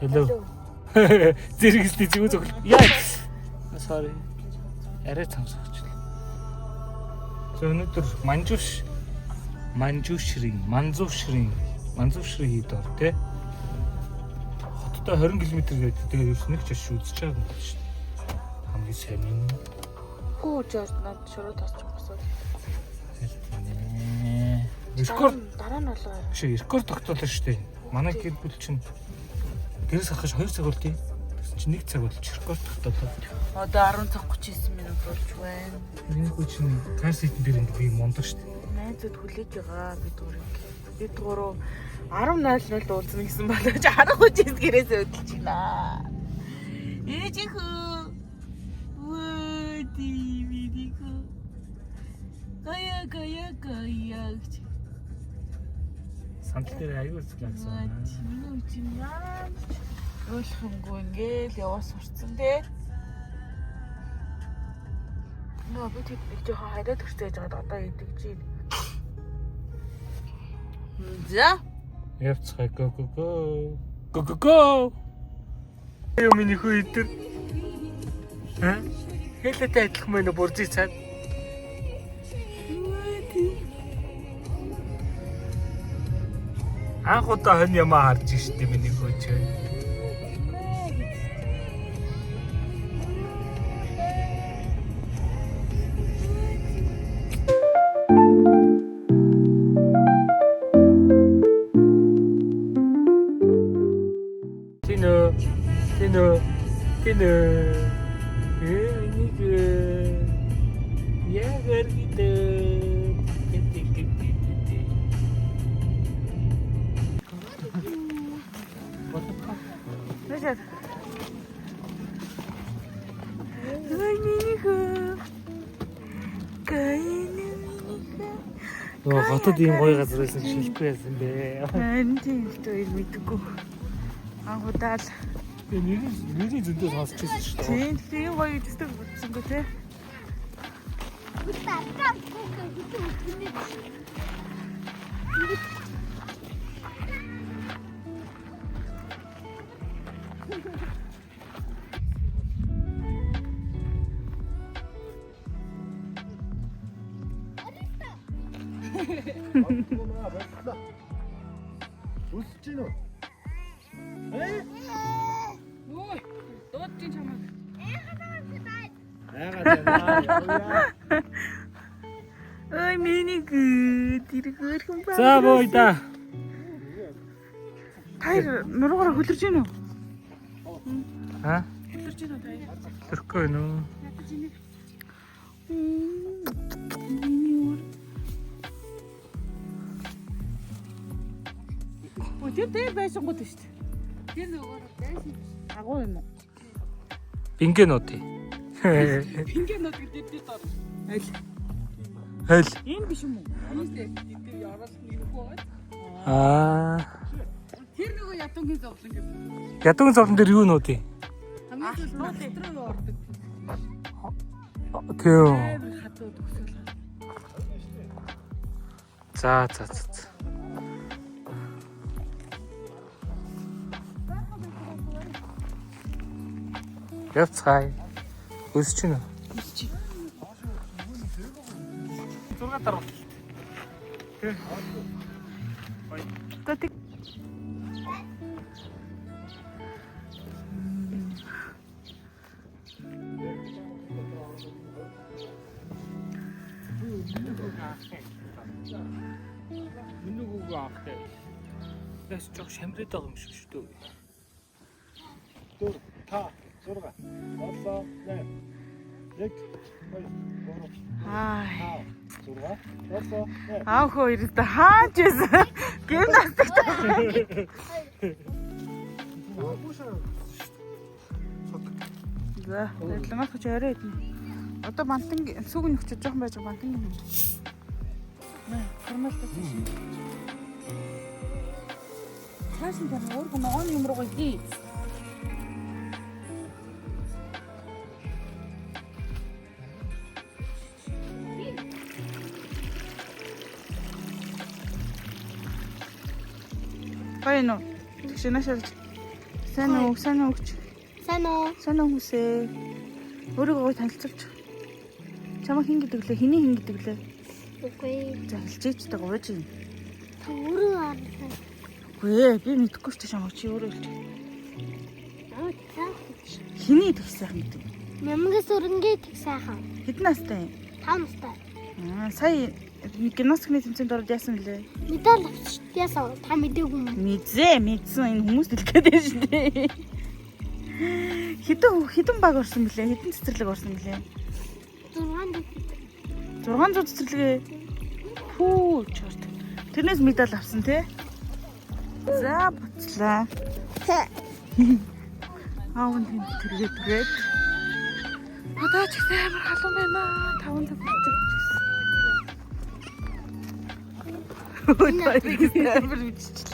Hello. Зэрэгстэй зүг зөв. Яа. Sorry. Арай цамсаач. Өнөөдөр манжуушрын хийд ор тий. Хоттой 20 км гээд тэгээд ерөөс нэг ч үзэж байгаа юм байна шүү дээ. Хамгийн сайн юм. Хүү жорнод шуруу тасчих босоо. Рекорд дараа нь болоо. Шээ рекорд тогтоолоо шүү дээ. Манай гэр бүл чинь гэрээс хахаж 2 цаг болдгийг. Тэгсэн чинь 1 цаг болж рекорд тогтоолоо. Одоо 10:39 минут болж байна. Энэ хүү чинь кар ситэн дээр би мондог шүү дээ. Найзууд хүлээж байгаа бид гурыг. Бид гурав 10:00 уулзна гэсэн болооч 10:30-с гэрээсээ хөдөлж байна. Ээжихүү. Вэди видико. Гая. Сандал дээр аюул зглагсан. Чиний яа. Өөрхөнгөө ингээл яваас сурцсан тий. Нөө бид нэг жоохон хайраад өрчөөж байгаад одоо идэг чи. За. Явцгай го. Юу миний хүү идэр. Хэлэтэй адилхан байна буржи цаад. Анх удаа хон ямаа харж штий миний хүү ч. Тинö. Энийг яагаар гэдэг. Нэжээ. Нөө хотод ийм гоё газар байсан шилдэггүй байсан бэ. Харин тийм л дээ мэдгүй. Анхудаа л Миний зөндөө сонсч байсан шүү дээ. тийм гоё гэдэг бодсонгүй те. Үсэж гинөө. Ой, дуудчих чамайг. Ой, миний гэр хүн байна. За бойда. Таяр нуруугаар хөлөрж гинөө. Хөлөрж гинөө таяр. Төрхгүй нөө. Ой, тэр байсан гот шүү дээ. Тэр нөгөө байсан. Агуу юм уу? Бингэнүүд. Бингэнүүд гэдэг дээр дор. Аль. Энэ биш юм уу? Үүсээ тэр яраас нэрхүү байгаа. Тэр нөгөө ядуугийн зовлон гэсэн. Ядуугийн зовлон дээр юу нүүдээ? Хамгийн сүүлд руу ордог. Тэё. Хатуу төгсөл. За. Явцгаая. Өсч гинэ. 6 дараа. Тотик. Нүгүүг авахтай. Яс жоо шамраад байгаа юм шиг шүү дээ. 4 5 6 7 8 Аах хоёроо хаач байсан. Гимнастик. За, ламаас ч орой идэнэ. Одоо бантан сүг нөхчөж жоохон байж байгаа бантан юм. Формалтай шин. Хаасан дээр өөрөө ногоон юм руу гий. Баяно. Тэгш нашаа Сайн уу гэж. Сайн уу? Сайн уу хүсээ. Өөрийгөө гоё танилцуулж. Чамаа хин гэдэг лээ? Хэний хин гэдэг лээ? Үгүй. За хэлчихэж та гооч юм. Та өөрөө арна. Үгүй би мэдэхгүй ч чамаа чи өөрөө хэлчих. Аа цаа. Хэний их сайхан гэдэг. Нэмгээс өрнгээ тэг сайхан. Хэдэн настай? 5 настай. Сая гимнастикны тэмцээнд ороод яасан блэ? Медаль авчих яасан та мэдээгүй юм. Мэдсэн энэ хүмүүс дэлгээд байна шүү дээ. Хэдэн баг орсон блэ? Хэдэн цэцэрлэг орсон блэ? 600 цэцэрлэгээ. Хүү чорт. Тэрнээс медаль авсан тий? За буцлаа. Аавн тэргээд. Одоо ч ихтэй амар халуун байна. 5 цаг болчихсон. Ой, амар мэдчихлээ.